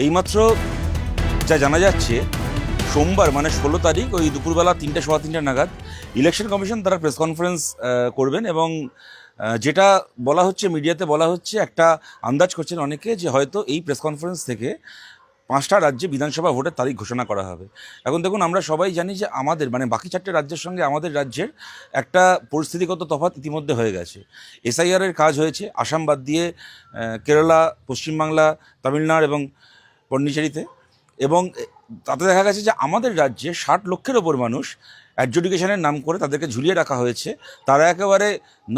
এইমাত্র যা জানা যাচ্ছে, সোমবার মানে 16 তারিখ ওই দুপুরবেলা 3টে সোয়া 3টে নাগাদ ইলেকশন কমিশন তারা প্রেস কনফারেন্স করবেন এবং যেটা বলা হচ্ছে, মিডিয়াতে বলা হচ্ছে, একটা আন্দাজ করছেন অনেকে যে হয়তো এই প্রেস কনফারেন্স থেকে 5টা রাজ্যে বিধানসভা ভোটের তারিখ ঘোষণা করা হবে। এখন দেখুন, আমরা সবাই জানি যে আমাদের মানে বাকি 4টে রাজ্যের সঙ্গে আমাদের রাজ্যের একটা পরিস্থিতিগত তফাৎ ইতিমধ্যে হয়ে গেছে। এসআইআরের কাজ হয়েছে আসাম বাদ দিয়ে, কেরালা, পশ্চিমবাংলা, তামিলনাড়ু এবং পন্ডিচেরিতে। এবং তাতে দেখা গেছে যে আমাদের রাজ্যে 60 লক্ষের ওপর মানুষ অ্যাডজুডিকেশনের নাম করে তাদেরকে ঝুলিয়ে রাখা হয়েছে। তারা একেবারে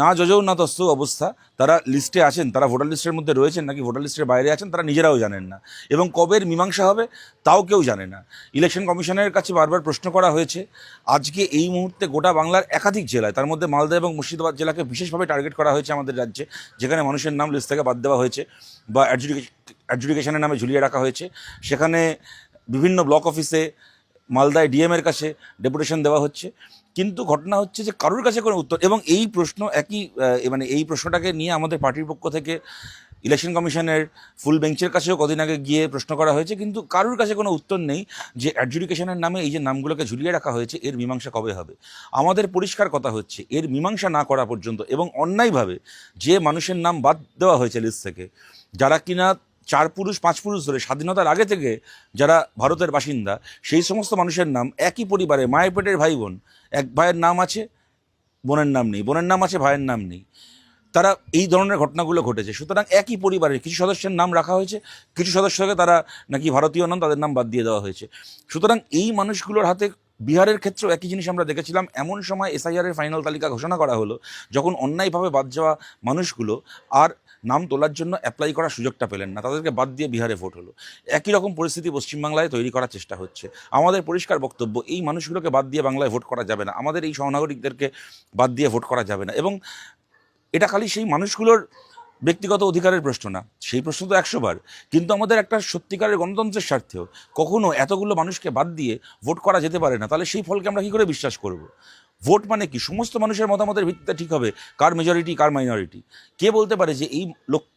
না যজৌ না তস্য অবস্থা। তারা লিস্টে আছেন, তারা ভোটার লিস্টের মধ্যে রয়েছেন নাকি ভোটার লিস্টের বাইরে আছেন তারা নিজেরাও জানেন না, এবং কবের মীমাংসা হবে তাও কেউ জানে না। ইলেকশন কমিশনের কাছে বারবার প্রশ্ন করা হয়েছে। আজকে এই মুহূর্তে গোটা বাংলার একাধিক জেলায়, তার মধ্যে মালদা এবং মুর্শিদাবাদ জেলাকে বিশেষভাবে টার্গেট করা হয়েছে আমাদের রাজ্যে, যেখানে মানুষের নাম লিস্ট থেকে বাদ দেওয়া হয়েছে বা অ্যাডজুডিকেশনের নামে ঝুলিয়ে রাখা হয়েছে। সেখানে বিভিন্ন ব্লক অফিসে, মালদায় ডিএমের কাছে ডেপুটেশন দেওয়া হচ্ছে, কিন্তু ঘটনা হচ্ছে যে কারোর কাছে কোনো উত্তর। এবং এই প্রশ্ন মানে এই প্রশ্নটাকে নিয়ে আমাদের পার্টির পক্ষ থেকে ইলেকশন কমিশনের ফুল বেঞ্চের কাছেও কদিন আগে গিয়ে প্রশ্ন করা হয়েছে, কিন্তু কারোর কাছে কোনো উত্তর নেই যে অ্যাডজুডিকেশনের নামে এই যে নামগুলোকে ঝুলিয়ে রাখা হয়েছে এর মীমাংসা কবে হবে। আমাদের পরিষ্কার কথা হচ্ছে, এর মীমাংসা না করা পর্যন্ত এবং অন্যায়ভাবে যে মানুষের নাম বাদ দেওয়া হয়েছে লিস্ট থেকে, যারা কিনা 4 পুরুষ 5 পুরুষ ধরে স্বাধীনতার আগে থেকে যারা ভারতের বাসিন্দা, সেই সমস্ত মানুষের নাম একই পরিবারে মায়ের পেটের ভাই বোন, এক ভাইয়ের নাম আছে বোনের নাম নেই, বোনের নাম আছে ভাইয়ের নাম নেই, তারা এই ধরনের ঘটনাগুলো ঘটেছে। সুতরাং একই পরিবারের কিছু সদস্যের নাম রাখা হয়েছে, কিছু সদস্যকে তারা নাকি ভারতীয় নন, তাদের নাম বাদ দিয়ে দেওয়া হয়েছে। সুতরাং এই মানুষগুলোর হাতে, বিহারের ক্ষেত্রেও একই জিনিস আমরা দেখেছিলাম। এমন সময় এসআইআরের ফাইনাল তালিকা ঘোষণা করা হলো যখন অন্যায়ভাবে বাদ যাওয়া মানুষগুলো আর নাম তোলার জন্য অ্যাপ্লাই করার সুযোগটা পেলেন না, তাদেরকে বাদ দিয়ে বিহারে ভোট হলো। একই রকম পরিস্থিতি পশ্চিমবাংলায় তৈরি করার চেষ্টা হচ্ছে। আমাদের পরিষ্কার বক্তব্য, এই মানুষগুলোকে বাদ দিয়ে বাংলায় ভোট করা যাবে না, আমাদের এই সহনাগরিকদেরকে বাদ দিয়ে ভোট করা যাবে না। এবং এটা খালি সেই মানুষগুলোর ব্যক্তিগত অধিকারের প্রশ্ন না, সেই প্রশ্ন তো 100 বার, কিন্তু আমাদের একটা সত্যিকারের গণতন্ত্রের স্বার্থেও কখনো এতগুলো মানুষকে বাদ দিয়ে ভোট করা যেতে পারে না। তাহলে সেই ফলকে আমরা কী করে বিশ্বাস করব? ভোট মানে কি? সমস্ত মানুষের মতামতের ভিত্তিতে ঠিক হবে কার মেজরিটি কার মাইনরিটি। কে বলতে পারে যে এই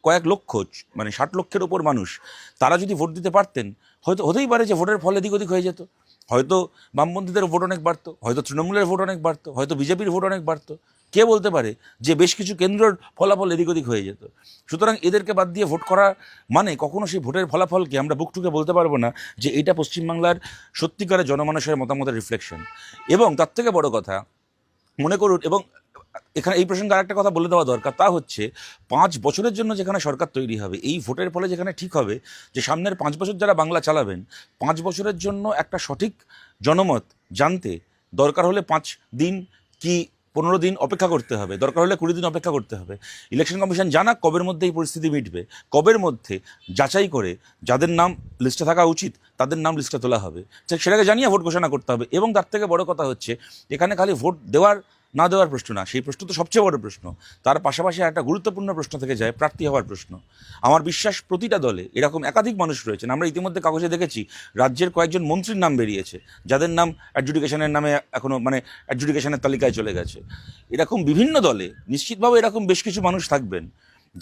কয়েক লক্ষ মানে 60 লক্ষের ওপর মানুষ তারা যদি ভোট দিতে পারতেন, হয়তো হতেই পারে যে ভোটের ফল এদিক ওদিক হয়ে যেত। হয়তো বামপন্থীদের ভোট অনেক বাড়তো, হয়তো তৃণমূলের ভোট অনেক বাড়তো, হয়তো বিজেপির ভোট অনেক বাড়তো। কে বলতে পারে যে বেশ কিছু কেন্দ্রের ফলাফল এদিক ওদিক হয়ে যেত। সুতরাং এদেরকে বাদ দিয়ে ভোট করা মানে কখনো সেই ভোটের ফলাফলকে আমরা বুক ঠুকে বলতে পারবো না যে এটা পশ্চিমবাংলার সত্যিকারের জনমানুষের মতামতের রিফ্লেকশন। এবং তার থেকে বড় কথা মনে করুন, এবং এখানে এই প্রসঙ্গে আরেকটা কথা বলে দেওয়া দরকার, তা হচ্ছে 5 বছরের জন্য যেখানে সরকার তৈরি হবে, এই ভোটের ফলে যেখানে ঠিক হবে যে সামনের 5 বছর যারা বাংলা চালাবেন, 5 বছরের জন্য একটা সঠিক জনমত জানতে দরকার হলে 5 দিন কি 15 দিন অপেক্ষা করতে হবে, দরকার হলে 20 দিন অপেক্ষা করতে হবে। ইলেকশন কমিশন জানাক কবের মধ্যে এই পরিস্থিতি মিটবে, কবের মধ্যে যাচাই করে যাদের নাম লিস্টে থাকা উচিত তাদের নাম লিস্টে তোলা হবে, সেটাকে জানিয়ে ভোট ঘোষণা করতে হবে। এবং তার থেকে বড় কথা হচ্ছে, এখানে খালি ভোট দেওয়ার না দেওয়ার প্রশ্ন না, সেই প্রশ্ন তো সবচেয়ে বড় প্রশ্ন, তার পাশাপাশি একটা গুরুত্বপূর্ণ প্রশ্ন থেকে যায় প্রার্থী হওয়ার প্রশ্ন। আমার বিশ্বাস প্রতিটা দলে এরকম একাধিক মানুষ রয়েছেন। আমরা ইতিমধ্যে কাগজে দেখেছি রাজ্যের কয়েকজন মন্ত্রীর নাম বেরিয়েছে যাদের নাম অ্যাডজুডিকেশনের নামে এখনও মানে অ্যাডজুডিকেশনের তালিকায় চলে গেছে। এরকম বিভিন্ন দলে নিশ্চিতভাবে এরকম বেশ কিছু মানুষ থাকবেন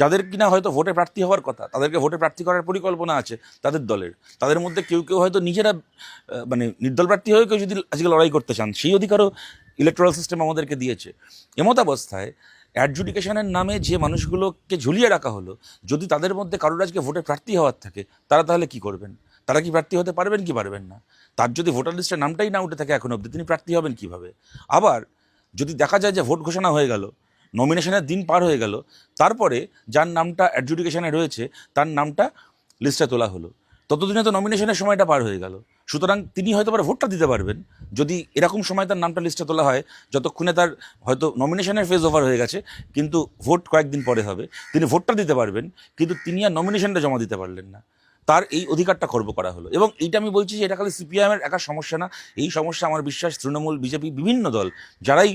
যাদের কিনা হয়তো ভোটে প্রার্থী হওয়ার কথা, তাদেরকে ভোটে প্রার্থী করার পরিকল্পনা আছে তাদের দলের। তাদের মধ্যে কেউ কেউ হয়তো নিজেরা মানে নির্দল প্রার্থী হয়ে কেউ যদি আজকে লড়াই করতে চান, সেই অধিকারও ইলেকট্রাল সিস্টেম আমাদেরকে দিয়েছে। এমতাবস্থায় অ্যাডজুডিকেশনের নামে যে মানুষগুলোকে ঝুলিয়ে রাখা হলো, যদি তাদের মধ্যে কারোর আজকে ভোটে প্রার্থী হওয়ার থাকে, তারা তাহলে কি করবেন? তারা কি প্রার্থী হতে পারবেন কি পারবেন না? তার যদি ভোটার লিস্টে নামটাই না উঠে থাকে এখনো অবধি, তিনি প্রার্থী হবেন কিভাবে? আবার যদি দেখা যায় যে ভোট ঘোষণা হয়ে গেল, নমিনেশনের দিন পার হয়ে গেল, তারপরে যার নামটা অ্যাডজুডিকেশনে রয়েছে তার নামটা লিস্টে তোলা হলো, ততদিনে তো নমিনেশনের সময়টা পার হয়ে গেল। সুতরাং তিনি হয়তো ভোটটা দিতে পারবেন যদি এরকম সময় তার নামটা লিস্টে তোলা হয়, যতক্ষণে তার হয়তো নমিনেশনের ফেজ ওভার হয়ে গেছে কিন্তু ভোট কয়েকদিন পরে হবে, তিনি ভোটটা দিতে পারবেন, কিন্তু তিনি আর নমিনেশনটা জমা দিতে পারলেন না। তার এই অধিকারটা খর্ব করা হলো। এবং এইটা আমি বলছি যে এটা খালি সিপিআইএমের একা সমস্যা না, এই সমস্যা আমার বিশ্বাস তৃণমূল, বিজেপি, বিভিন্ন দল যারাই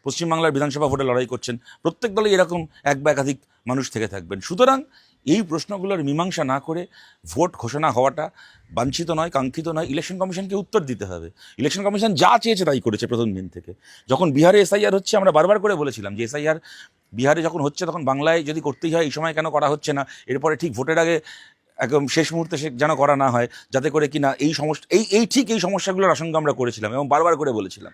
পশ্চিমবাংলার বিধানসভা ভোটে লড়াই করছেন, প্রত্যেক দলেই এরকম এক বা একাধিক মানুষ থেকে থাকবেন। সুতরাং এই প্রশ্নগুলোর মীমাংসা না করে ভোট ঘোষণা হওয়াটা বাঞ্ছিত নয়, কাঙ্ক্ষিত নয়। ইলেকশন কমিশনকে উত্তর দিতে হবে। ইলেকশন কমিশন যা চেয়েছে তাই করেছে প্রথম দিন থেকে। যখন বিহারে এসআইআর হচ্ছে, আমরা বারবার করে বলেছিলাম যে এসআইআর বিহারে যখন হচ্ছে তখন বাংলায় যদি করতেই হয় এই সময় কেন করা হচ্ছে না? এরপরে ঠিক ভোটের আগে একদম শেষ মুহূর্তে সে যেন করা না হয়, যাতে করে কি না এই সমস্যা এই সমস্যাগুলোর আশঙ্কা আমরা করেছিলাম এবং বারবার করে বলেছিলাম।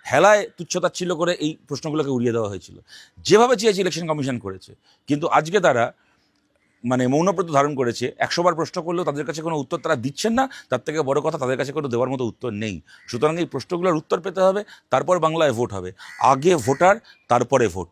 হেলায় তুচ্ছতাচ্ছিল্য করে এই প্রশ্নগুলোকে উড়িয়ে দেওয়া হয়েছিল, যেভাবে চেয়েছে ইলেকশন কমিশন করেছে। কিন্তু আজকে তারা মানে মৌনব্রত ধারণ করেছে, 100বার প্রশ্ন করলেও তাদের কাছে কোনো উত্তর তারা দিচ্ছেন না। তার থেকে বড় কথা, তাদের কাছে কোনো দেওয়ার মতো উত্তর নেই। সুতরাং এই প্রশ্নগুলোর উত্তর পেতে হবে, তারপর বাংলায় ভোট হবে। আগে ভোটার, তারপরে ভোট।